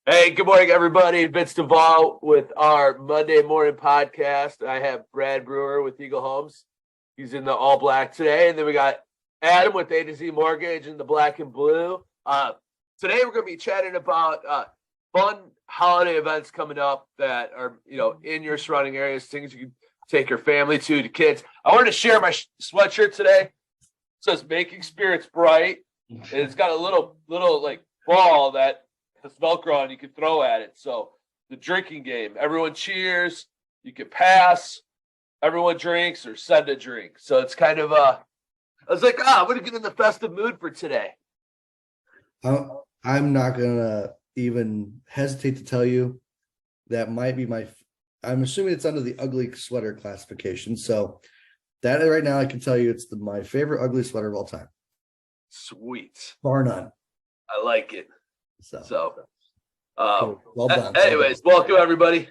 Hey, good morning, everybody. Vincent Devall with our Monday morning podcast. I have Brad Brewer with Eagle Homes. He's in the all black today. And then we got Adam with A to Z Mortgage in the black and blue. Today we're going to be chatting about fun holiday events coming up that are, in your surrounding areas, things you can take your family to kids. I wanted to share my sweatshirt today. It says Making Spirits Bright. And it's got a little like ball that has Velcro and you can throw at it. So the drinking game, everyone cheers, you can pass, everyone drinks or send a drink. So it's kind of I was like, I'm going to get in the festive mood for today. I'm not going to even hesitate to tell you that might be I'm assuming it's under the ugly sweater classification. So that right now I can tell you it's my favorite ugly sweater of all time. Sweet. Bar none. I like it. So well done. Anyways, welcome everybody.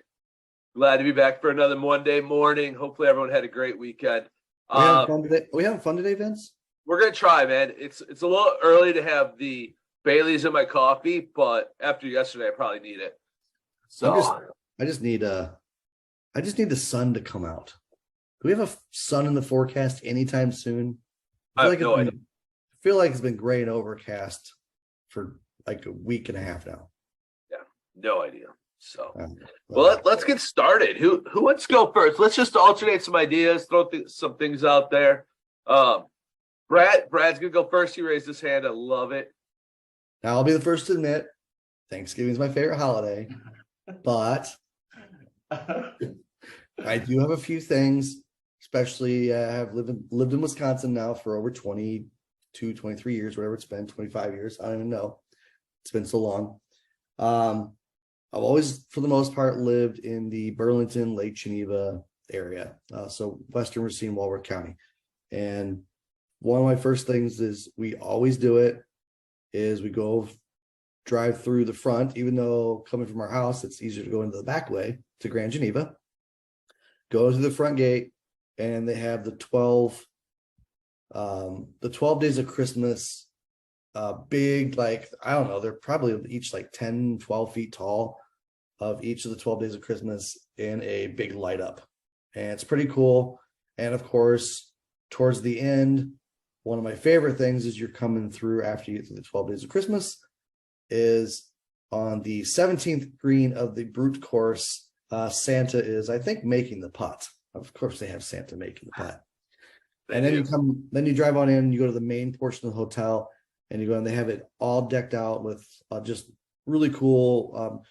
Glad to be back for another Monday morning. Hopefully everyone had a great weekend. We having fun today, Vince? We're gonna try, man. It's a little early to have the Baileys in my coffee, but after yesterday, I probably need it. So I just need the sun to come out. Do we have a sun in the forecast anytime soon? I feel like it's been gray and overcast for like a week and a half now. Yeah, no idea. So, well, let's get started. Who wants to go first? Let's just alternate some ideas, throw some things out there. Brad's gonna go first. He raised his hand. I love it. Now I'll be the first to admit Thanksgiving is my favorite holiday, but I do have a few things. Especially, I have lived in Wisconsin now for over 22, 23 years, whatever it's been, 25 years. I don't even know. It's been so long. I've always, for the most part, lived in the Burlington, Lake Geneva area. So Western Racine, Walworth County. And one of my first things is we always do it is we go drive through the front, even though coming from our house, it's easier to go into the back way to Grand Geneva. Go to the front gate and they have the 12 days of Christmas, big, like, I don't know, they're probably each like 10, 12 feet tall of each of the 12 days of Christmas in a big light up. And it's pretty cool. And of course, towards the end, one of my favorite things is you're coming through after you get through the 12 days of Christmas is on the 17th green of the Brute course. Santa is, I think, making the putt. Of course, they have Santa making the putt. And then you drive on in, you go to the main portion of the hotel, and you go and they have it all decked out with just really cool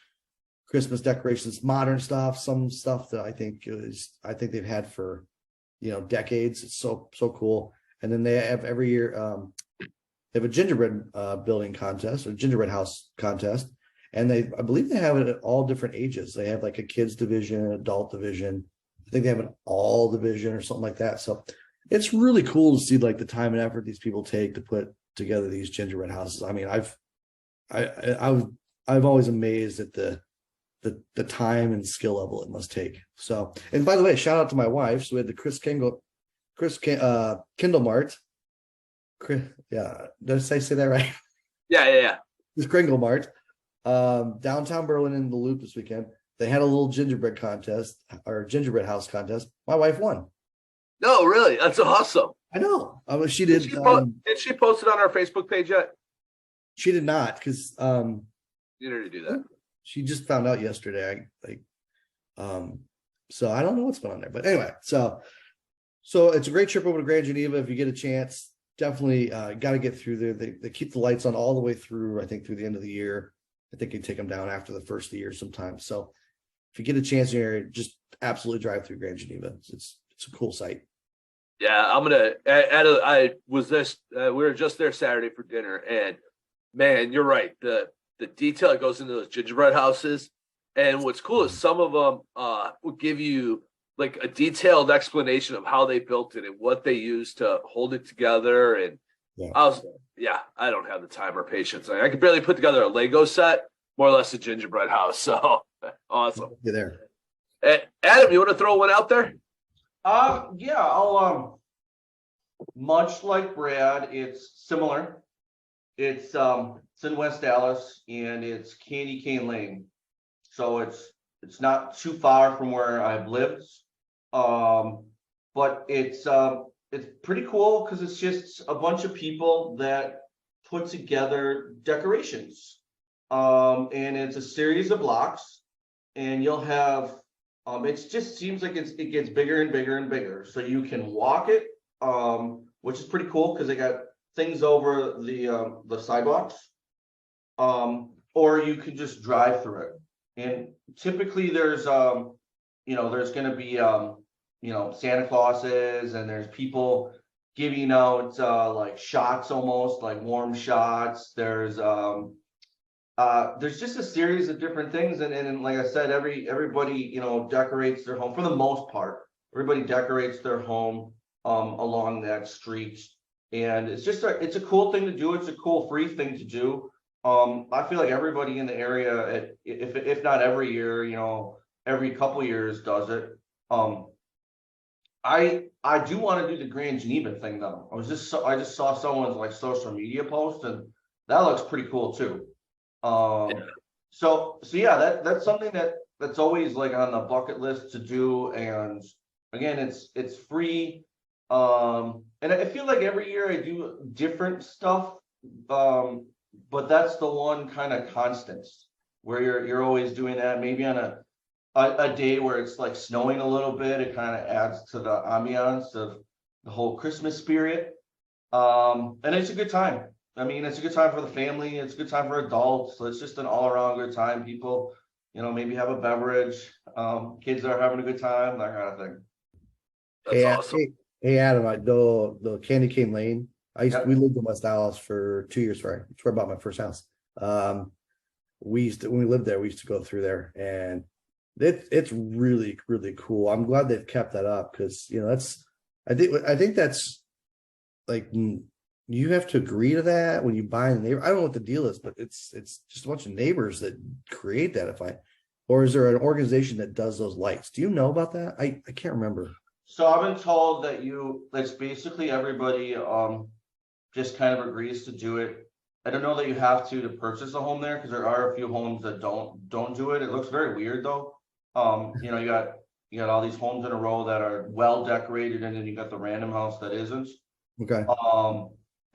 Christmas decorations, modern stuff, some stuff that I think they've had for decades. It's so cool. And then they have every year they have a gingerbread building contest or gingerbread house contest, and I believe they have it at all different ages. They have like a kids division, adult division. I think they have an all division or something like that. So it's really cool to see like the time and effort these people take to put together these gingerbread houses. I mean, I've always amazed at the time and skill level it must take. So, and by the way, shout out to my wife. So we had the Kindle Mart. Yeah, did I say that right? Yeah. This Kringle Mart, downtown Burlington in the Loop this weekend. They had a little gingerbread contest or gingerbread house contest. My wife won. No, really? That's awesome. I know. She did. Did she post it on our Facebook page yet? She did not, because you need her to do that. She just found out yesterday. So I don't know what's going on there. But anyway, so it's a great trip over to Grand Geneva. If you get a chance, definitely got to get through there. They keep the lights on all the way through, I think, through the end of the year. I think you take them down after the first of the year sometimes. So if you get a chance in your area, just absolutely drive through Grand Geneva. It's a cool site. Yeah, I'm gonna add. We were just there Saturday for dinner, and man, you're right. The detail that goes into those gingerbread houses, and what's cool is some of them will give you like a detailed explanation of how they built it and what they used to hold it together. And I don't have the time or patience. I could barely put together a Lego set, more or less a gingerbread house. So awesome. You're there. Adam, you want to throw one out there? Yeah, I'll much like Brad, it's similar. It's it's in West Dallas, and it's Candy Cane Lane. So it's not too far from where I've lived. But it's pretty cool because it's just a bunch of people that put together decorations. And it's a series of blocks, and you'll have it just seems like it gets bigger and bigger and bigger. So you can walk it, which is pretty cool because they got things over the sidewalks. Or you could just drive through it. And typically there's there's gonna be Santa Clauses, and there's people giving out like shots, almost like warm shots. There's just a series of different things, and like I said, everybody decorates their home for the most part. Everybody decorates their home along that street, and it's just it's a cool thing to do. It's a cool free thing to do. I feel like everybody in the area, if not every year, every couple years does it. I do want to do the Grand Geneva thing though. I just saw someone's like social media post, and that looks pretty cool too. So yeah, that's something that's always like on the bucket list to do. And again, it's free. And I feel like every year I do different stuff. But that's the one kind of constant where you're always doing that. Maybe on a day where it's like snowing a little bit, it kind of adds to the ambiance of the whole Christmas spirit. And it's a good time. I mean, it's a good time for the family. It's a good time for adults. So it's just an all around good time. People, maybe have a beverage. Kids are having a good time, that kind of thing. That's awesome. Hey, Adam, the Candy Cane Lane. We lived in West Dallas for 2 years. Right, that's where I bought my first house. When we lived there, we used to go through there, and it's really, really cool. I'm glad they've kept that up because I think that's like you have to agree to that when you buy in the neighbor. I don't know what the deal is, but it's just a bunch of neighbors that create that. Or is there an organization that does those lights? Do you know about that? I can't remember. So I've been told that's basically everybody just kind of agrees to do it. I don't know that you have to purchase a home there, because there are a few homes that don't do it. It looks very weird though. You got all these homes in a row that are well decorated, and then you got the random house that isn't. Okay.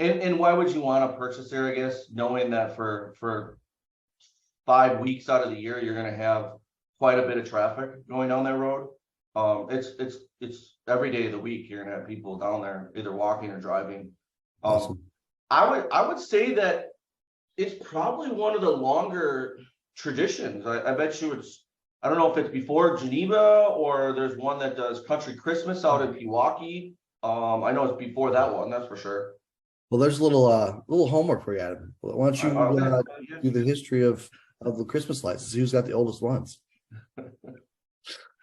And why would you want to purchase there, I guess, knowing that for 5 weeks out of the year you're going to have quite a bit of traffic going down that road. It's every day of the week you're going to have people down there either walking or driving. Awesome. I would say that it's probably one of the longer traditions. I bet you I don't know if it's before Geneva, or there's one that does Country Christmas out in Milwaukee. I know it's before that one, that's for sure. Well, there's a little homework for you, Adam. Why don't you do the history of the Christmas lights? See who's got the oldest ones. All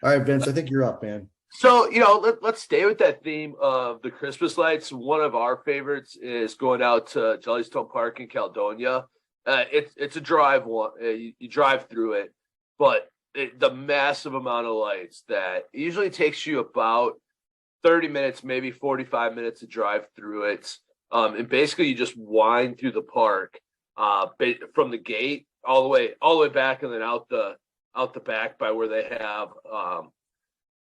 right, Vince, I think you're up, man. So, let's stay with that theme of the Christmas lights. One of our favorites is going out to Jellystone Park in Caledonia. It's a drive one. You drive through it, but the massive amount of lights that usually takes you about 30 minutes, maybe 45 minutes to drive through it. And basically you just wind through the park from the gate all the way back, and then out the back by where they have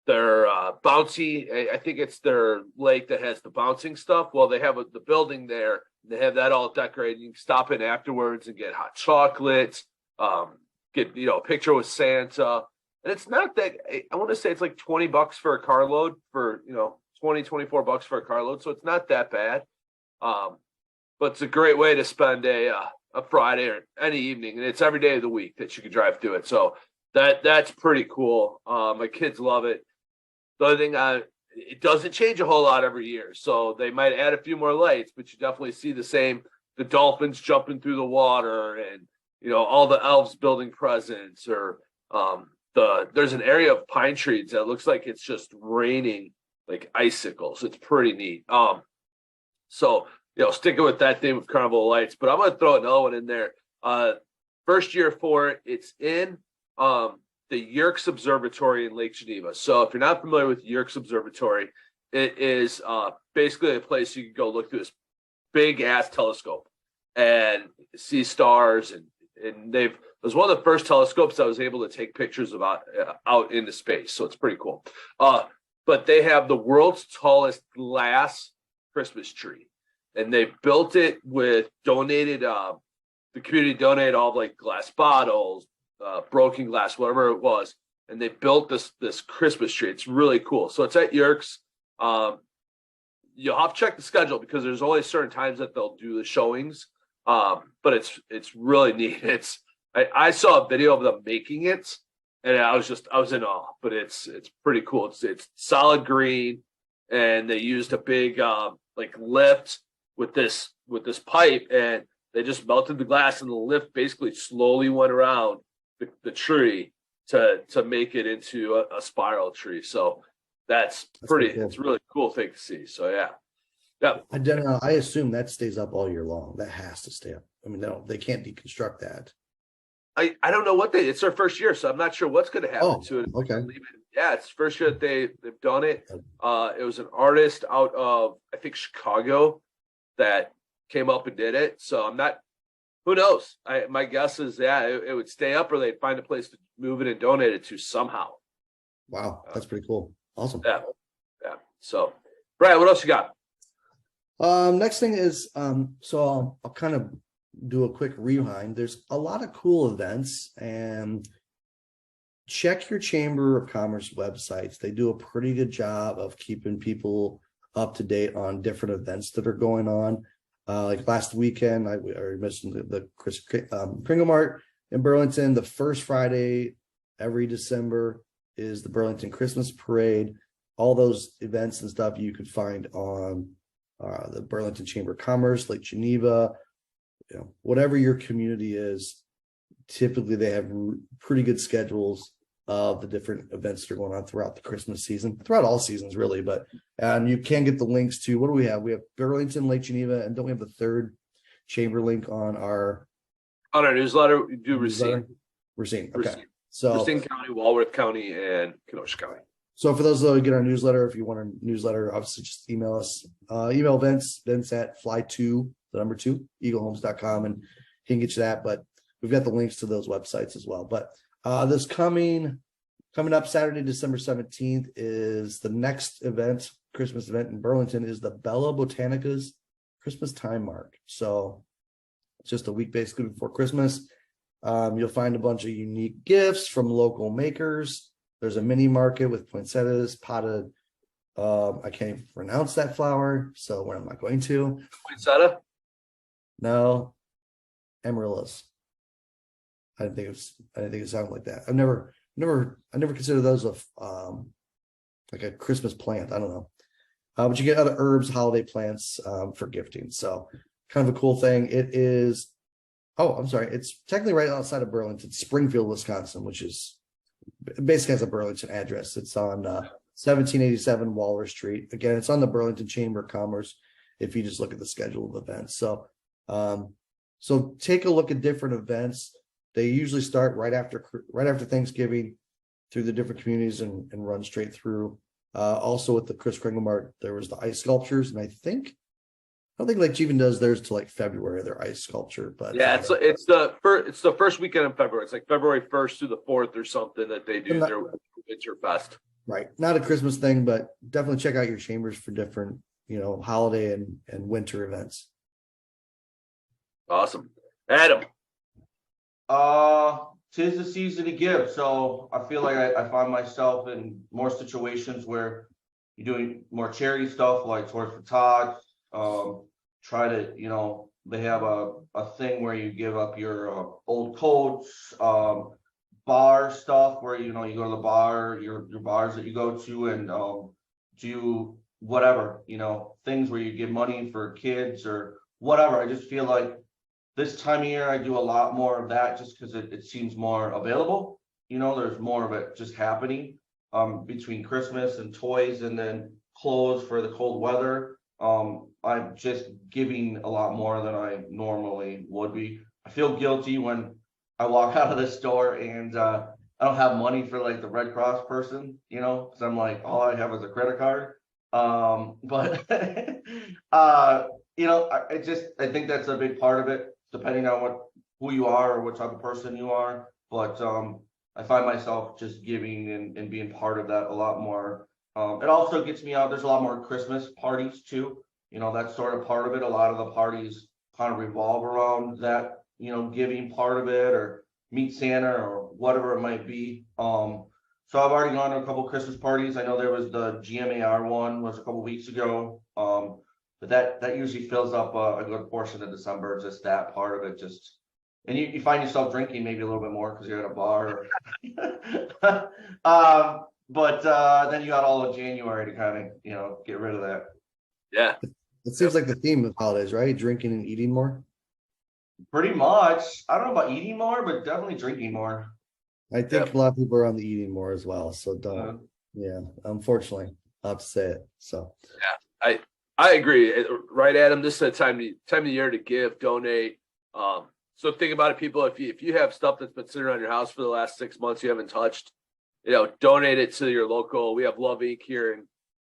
their bouncy. I think it's their lake that has the bouncing stuff. Well, they have the building there. They have that all decorated. You can stop in afterwards and get hot chocolates, get a picture with Santa. And it's not that, I want to say it's like $20 for a carload, for $24 for a carload. So it's not that bad. But it's a great way to spend a Friday or any evening, and it's every day of the week that you can drive through it. So that's pretty cool. My kids love it. The other thing, it doesn't change a whole lot every year, so they might add a few more lights, but you definitely see the dolphins jumping through the water, and all the elves building presents, or there's an area of pine trees that looks like it's just raining like icicles. It's pretty neat. So sticking with that theme of Carnival Lights, but I'm going to throw another one in there. First year for it, it's in the Yerkes Observatory in Lake Geneva. So if you're not familiar with Yerkes Observatory, it is basically a place you can go look through this big ass telescope. and see stars. And it was one of the first telescopes I was able to take pictures about out into space. So it's pretty cool. But they have the world's tallest glass Christmas tree, and they built it with donated. The community donated all like glass bottles, broken glass, whatever it was, and they built this Christmas tree. It's really cool. So it's at Yerkes. You'll have to check the schedule because there's only certain times that they'll do the showings. But it's really neat. I saw a video of them making it, and I was in awe. But it's pretty cool. It's solid green, and they used a big like lift with this pipe, and they just melted the glass, and the lift basically slowly went around the tree to make it into a spiral tree. So that's pretty cool. It's a really cool thing to see. So yeah. I don't know. I assume that stays up all year long. That has to stay up. I mean, they can't deconstruct that. I don't know it's their first year, so I'm not sure what's going to happen to it. Okay. Yeah, it's the first year that they've done it. It was an artist out of, I think, Chicago that came up and did it. So I'm not, who knows? My guess is, it would stay up, or they'd find a place to move it and donate it to somehow. Wow, that's pretty cool. Awesome. Yeah. So, Brad, what else you got? Next thing is, so I'll kind of do a quick rewind. There's a lot of cool events, and check your Chamber of Commerce websites. They do a pretty good job of keeping people up to date on different events that are going on. Like last weekend, I already mentioned the Kringle Mart in Burlington. The first Friday every December is the Burlington Christmas Parade. All those events and stuff you could find on the Burlington Chamber of Commerce, Lake Geneva, whatever your community is. Typically, they have pretty good schedules of the different events that are going on throughout the Christmas season, throughout all seasons, really. And you can get the links to, what do we have? We have Burlington, Lake Geneva, and don't we have the third chamber link on our newsletter? We do Racine. Okay. Racine. So Racine County, Walworth County, and Kenosha County. So for those that get our newsletter, if you want a newsletter, obviously just email us. Email Vince at fly2, the number 2, eaglehomes.com, and he can get you that. But we've got the links to those websites as well. But this coming up Saturday, December 17th is the next event, Christmas event in Burlington, is the Bella Botanica's Christmas Time Mark. So it's just a week basically before Christmas. You'll find a bunch of unique gifts from local makers. There's a mini market with poinsettias, potted. I can't even pronounce that flower, so I'm not going to. Poinsettia? No, amaryllis. I didn't think it sounded like that. I never considered those like a Christmas plant. I don't know. But you get other herbs, holiday plants for gifting. So kind of a cool thing. It is. Oh, I'm sorry. It's technically right outside of Burlington, Springfield, Wisconsin, which is basically has a Burlington address. It's on 1787 Waller Street. Again, it's on the Burlington Chamber of Commerce if you just look at the schedule of events. So take a look at different events. They usually start right after Thanksgiving through the different communities and run straight through. Also with the Chris Kringle Mart, there was the ice sculptures, and I don't think Lake Geneva does theirs till like February, their ice sculpture. But yeah, it's the first weekend in February. It's like February 1st through the 4th or something that they do their Winter Fest. Right, not a Christmas thing, but definitely check out your chambers for different holiday and winter events. Awesome, Adam. 'Tis the season to give. So I feel like I find myself in more situations where you're doing more charity stuff like Toys for Tots. Try to, they have a thing where you give up your old coats, bar stuff where, you go to the bar, your bars that you go to, and do whatever, things where you give money for kids or whatever. I just feel like this time of year, I do a lot more of that just because it seems more available. There's more of it just happening between Christmas and toys and then clothes for the cold weather. I'm just giving a lot more than I normally would be. I feel guilty when I walk out of the store and I don't have money for like the Red Cross person, because I'm like, all I have is a credit card. But I think that's a big part of it, depending on who you are or what type of person you are. But I find myself just giving and being part of that a lot more. It also gets me out. There's a lot more Christmas parties too. That's sort of part of it. A lot of the parties kind of revolve around that, giving part of it, or meet Santa or whatever it might be. So I've already gone to a couple Christmas parties. I know there was the GMAR one was a couple weeks ago. But that usually fills up a good portion of December, just that part of it. And you find yourself drinking maybe a little bit more because you're at a bar. But then you got all of January to kind of, get rid of that. Yeah. It seems like the theme of holidays, right? Drinking and eating more. Pretty much. I don't know about eating more, but definitely drinking more. I think a lot of people are on the eating more as well. So don't. Yeah, unfortunately, I'll have to say it. So yeah, I agree. Right, Adam. This is the time of the year to give, donate. So think about it, people. If you have stuff that's been sitting around your house for the last 6 months you haven't touched, donate it to your local. We have Love Inc. here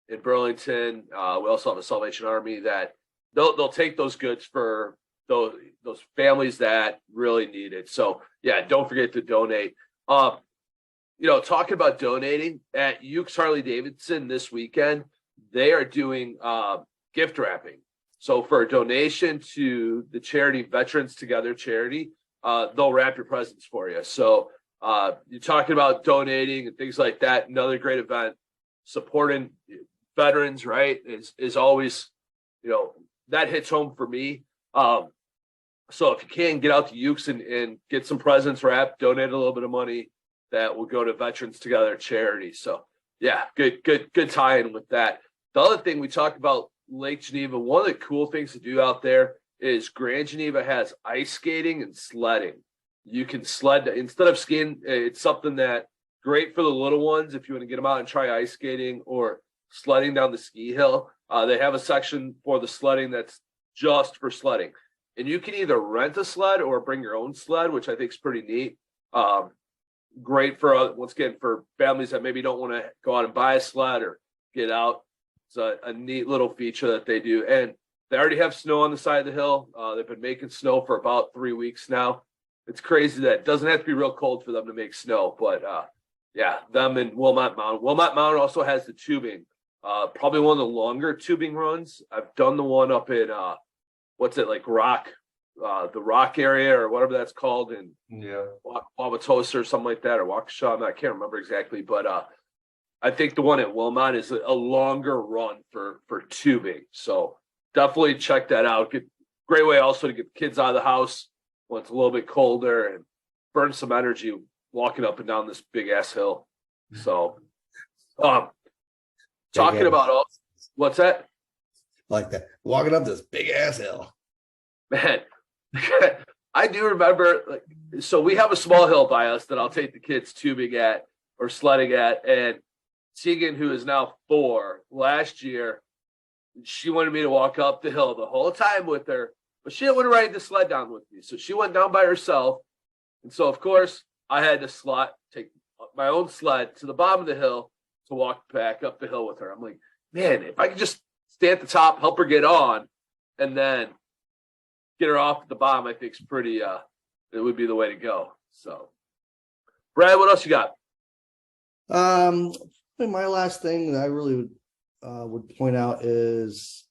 in Burlington. We also have a Salvation Army that they'll take those goods for those families that really need it. So yeah, don't forget to donate. Talking about donating at Ukes Harley Davidson this weekend, they are doing gift wrapping. So for a donation to the charity Veterans Together charity, they'll wrap your presents for you. So you're talking about donating and things like that. Another great event, supporting veterans, right, is always, that hits home for me. So if you can, get out to Ukes and get some presents wrapped, donate a little bit of money that will go to Veterans Together charity. So yeah, good tie-in with that. The other thing we talked about, Lake Geneva, one of the cool things to do out there is Grand Geneva has ice skating and sledding. You can sled instead of skiing. It's something that great for the little ones if you want to get them out and try ice skating or sledding down the ski hill. They have a section for the sledding that's just for sledding. And you can either rent a sled or bring your own sled, which I think is pretty neat. Great for, once again, for families that maybe don't want to go out and buy a sled or get out. It's a neat little feature that they do. And they already have snow on the side of the hill. They've been making snow for about 3 weeks now. It's crazy that it doesn't have to be real cold for them to make snow. But yeah, them and Wilmot Mountain. Wilmot Mountain also has the tubing. Probably one of the longer tubing runs. I've done the one up in Rock, the Rock area or whatever that's called, in Wauwatosa or something like that, or Waukesha. I can't remember exactly, but I think the one at Wilmot is a longer run for tubing. So definitely check that out. Great way also to get the kids out of the house when it's a little bit colder and burn some energy walking up and down this big ass hill. So talking about what's that? Like that, walking up this big ass hill. Man, I do remember, so we have a small hill by us that I'll take the kids tubing at or sledding at. And Tegan, who is now 4, last year, she wanted me to walk up the hill the whole time with her, but she didn't want to ride the sled down with me. So she went down by herself. And so, of course, I had to take my own sled to the bottom of the hill to walk back up the hill with her. I'm like, man, if I could just stay at the top, help her get on, and then get her off at the bottom, I think is pretty, it would be the way to go. So, Brad, what else you got? My last thing that I really would point out is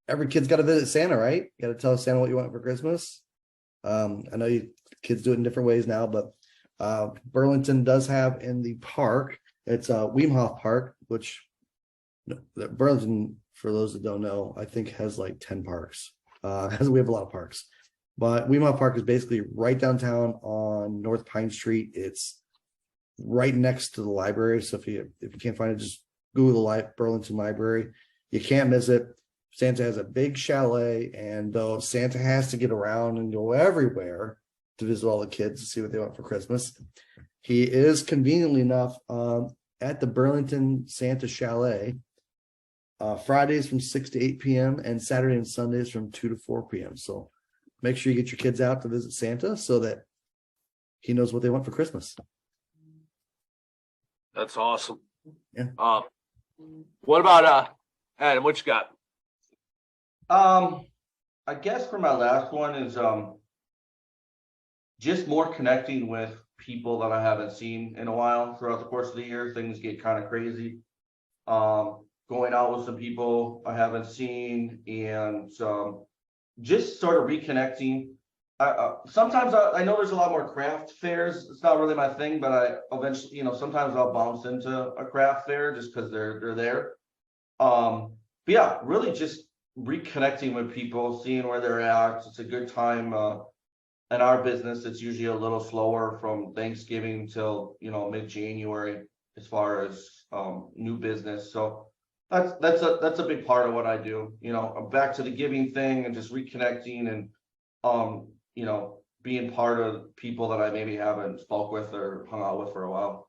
every kid's got to visit Santa, right? You got to tell Santa what you want for Christmas. I know kids do it in different ways now, but Burlington does have in the park, it's Weemhoff Park, which Burlington, for those that don't know, I think has like 10 parks. We have a lot of parks, but Weemhoff Park is basically right downtown on North Pine Street. It's right next to the library. So if you can't find it, just Google the Burlington Library. You can't miss it. Santa has a big chalet, and though Santa has to get around and go everywhere to visit all the kids to see what they want for Christmas, he is conveniently enough at the Burlington Santa Chalet Fridays from 6 to 8 p.m. and Saturday and Sundays from 2 to 4 p.m. So make sure you get your kids out to visit Santa so that he knows what they want for Christmas. That's awesome. Yeah. What about Adam? What you got? I guess for my last one is just more connecting with people that I haven't seen in a while throughout the course of the year. Things get kind of crazy. Going out with some people I haven't seen, and just sort of reconnecting. Sometimes I know there's a lot more craft fairs. It's not really my thing, but I eventually, sometimes I'll bounce into a craft fair just because they're there. But yeah, really just reconnecting with people, seeing where they're at. It's a good time. In our business, it's usually a little slower from Thanksgiving till mid-January as far as new business. So that's a big part of what I do. I'm back to the giving thing and just reconnecting and being part of people that I maybe haven't spoke with or hung out with for a while.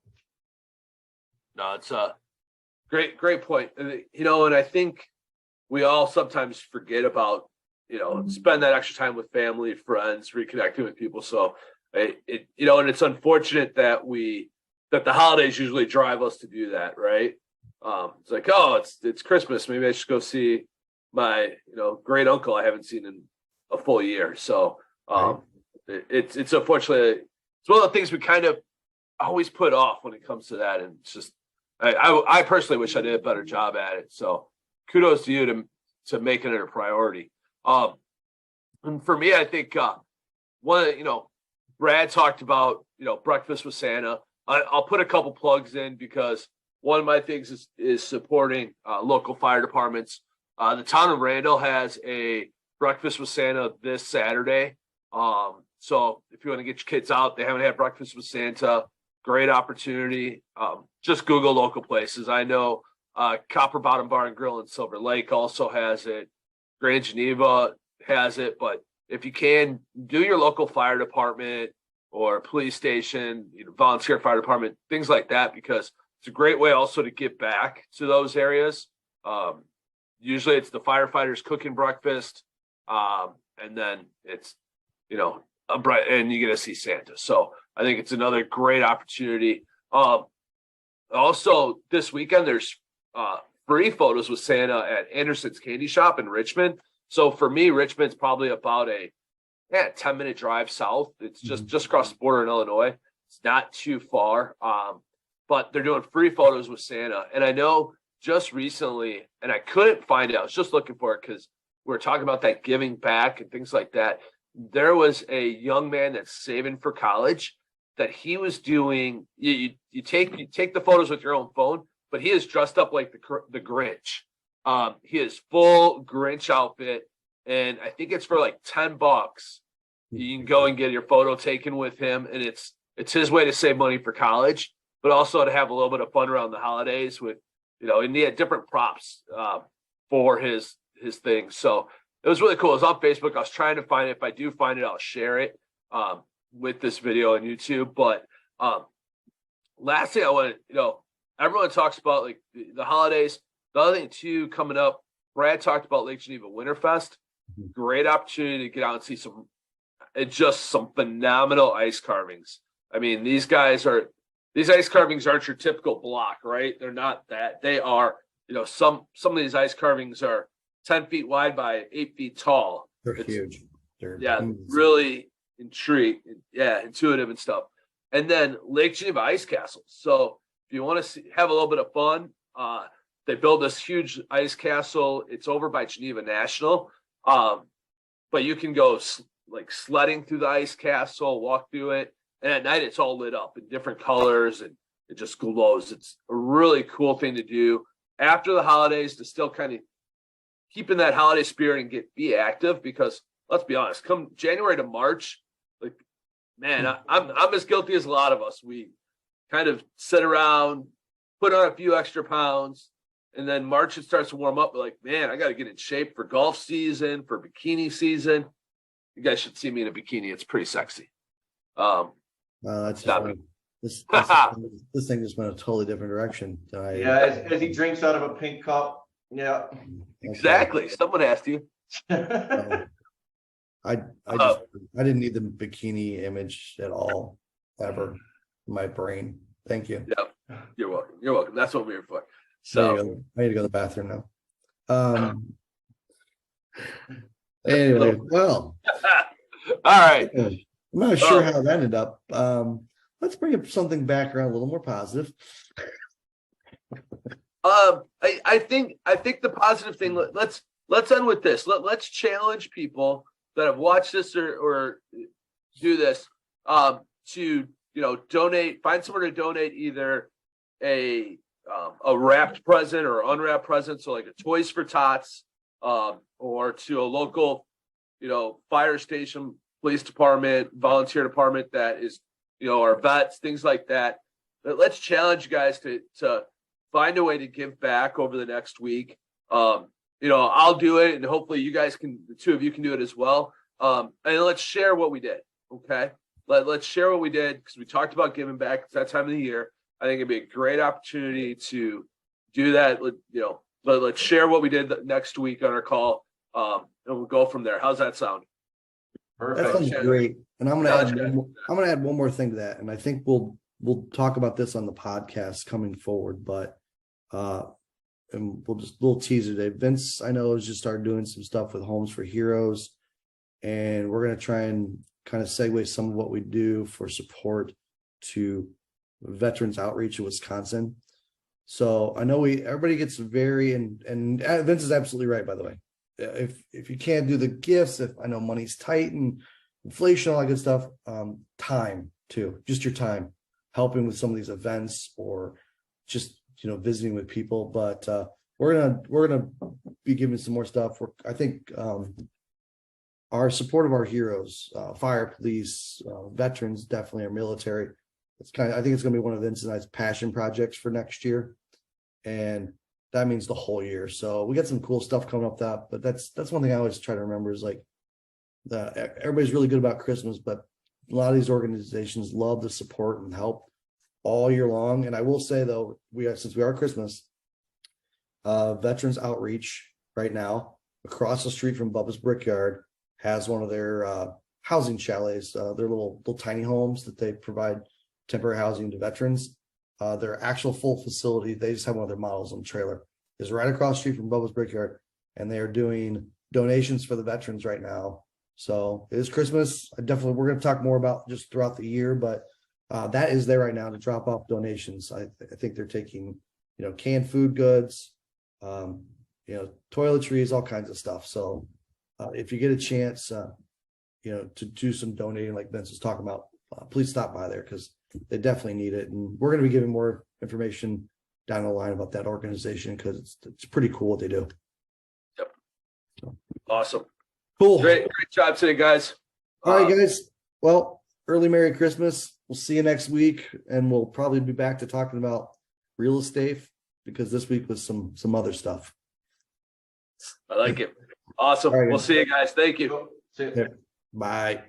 No, it's a great point. And I think we all sometimes forget about, spend that extra time with family, friends, reconnecting with people. So and it's unfortunate that the holidays usually drive us to do that, right? It's like, oh, it's Christmas. Maybe I should go see my, great uncle I haven't seen in a full year. So it's unfortunately, it's one of the things we kind of always put off when it comes to that. And it's just, I personally wish I did a better job at it. So kudos to you to making it a priority. And for me, I think Brad talked about breakfast with Santa. I'll put a couple plugs in because one of my things is supporting local fire departments. The town of Randall has a breakfast with Santa this Saturday. So if you want to get your kids out, they haven't had breakfast with Santa, great opportunity. Just Google local places. I know Copper Bottom Bar and Grill in Silver Lake also has it. Grand Geneva has it, but if you can, do your local fire department or police station, volunteer fire department, things like that, because it's a great way also to give back to those areas. Usually it's the firefighters cooking breakfast, and then it's and you get to see Santa. So I think it's another great opportunity. Also this weekend there's free photos with Santa at Anderson's Candy Shop in Richmond. So for me, Richmond's probably about a 10-minute drive south. It's just across the border in Illinois. It's not too far. But they're doing free photos with Santa. And I know just recently, and I couldn't find it, I was just looking for it because we were talking about that giving back and things like that. There was a young man that's saving for college that he was doing. You take the photos with your own phone, but he is dressed up like the Grinch. He is full Grinch outfit, and I think it's for like $10. You can go and get your photo taken with him, and it's his way to save money for college, but also to have a little bit of fun around the holidays with, and he had different props for his thing. So it was really cool. It was on Facebook. I was trying to find it. If I do find it, I'll share it with this video on YouTube. But last thing I want to, everyone talks about like the holidays. The other thing too coming up, Brad talked about Lake Geneva Winterfest. Great opportunity to get out and see some phenomenal ice carvings. I mean, these ice carvings aren't your typical block, right? They're not that. They are, some of these ice carvings are 10 feet wide by 8 feet tall. They're huge. They're really intuitive and stuff. And then Lake Geneva Ice Castle. So if you want to have a little bit of fun, they build this huge ice castle. It's over by Geneva National. But you can go like sledding through the ice castle, walk through it. And at night, it's all lit up in different colors and it just glows. It's a really cool thing to do after the holidays to still kind of keep in that holiday spirit and be active, because let's be honest, come January to March, like, man, I'm as guilty as a lot of us. We kind of sit around, put on a few extra pounds, and then March it starts to warm up. We're like, man, I got to get in shape for golf season, for bikini season. You guys should see me in a bikini. It's pretty sexy. That's this thing just went a totally different direction. As he drinks out of a pink cup. Yeah, exactly. Someone asked you. I didn't need the bikini image at all, ever in my brain. Thank you. Yeah, you're welcome. That's what we were for. So I need to go to the bathroom now. Anyway, well, All right. I'm not sure how that ended up. Let's bring up something back around a little more positive. I think the positive thing. Let's end with this. Let's challenge people that have watched this or do this. To donate. Find somewhere to donate either a wrapped present or unwrapped present. So like a Toys for Tots, or to a local, fire station, police department, volunteer department that is, our vets, things like that. But let's challenge you guys to find a way to give back over the next week. I'll do it, and hopefully you guys can, the two of you can do it as well. And let's share what we did. Okay. Let's share what we did, because we talked about giving back. It's that time of the year. I think it'd be a great opportunity to do that. Let's share what we did next week on our call. And we'll go from there. How's that sound? That sounds great. And I'm gonna add one more thing to that. And I think we'll talk about this on the podcast coming forward, but and we'll just little teaser today. Vince, I know, has just started doing some stuff with Homes for Heroes, and we're gonna try and kind of segue some of what we do for support to veterans outreach in Wisconsin. So I know everybody gets very, and Vince is absolutely right, by the way. If you can't do the gifts, if I know money's tight and inflation, all that good stuff, time too, just your time helping with some of these events or just, visiting with people. But we're gonna be giving some more stuff. I think our support of our heroes, fire, police, veterans, definitely our military. I think it's going to be one of Vince and I's passion projects for next year. And that means the whole year. So we got some cool stuff coming up but that's one thing I always try to remember is like everybody's really good about Christmas, but a lot of these organizations love to support and help all year long. And I will say though, since we are Christmas, Veterans Outreach right now across the street from Bubba's Brickyard has one of their housing chalets, their little tiny homes that they provide temporary housing to veterans. Their actual full facility, they just have one of their models on the trailer, is right across the street from Bubba's Brickyard, and they are doing donations for the veterans right now. So it is Christmas. We're going to talk more about just throughout the year, but that is there right now to drop off donations. I think they're taking, canned food goods, toiletries, all kinds of stuff. So if you get a chance, to do some donating like Vince was talking about, please stop by there because they definitely need it. And we're going to be giving more information down the line about that organization because it's pretty cool what they do. Yep. Awesome. Cool. Great job today, guys. All right, guys. Well, early Merry Christmas. We'll see you next week, and we'll probably be back to talking about real estate because this week was some other stuff. I like it. Awesome. All right, we'll see you guys. Thank you. See ya. Bye.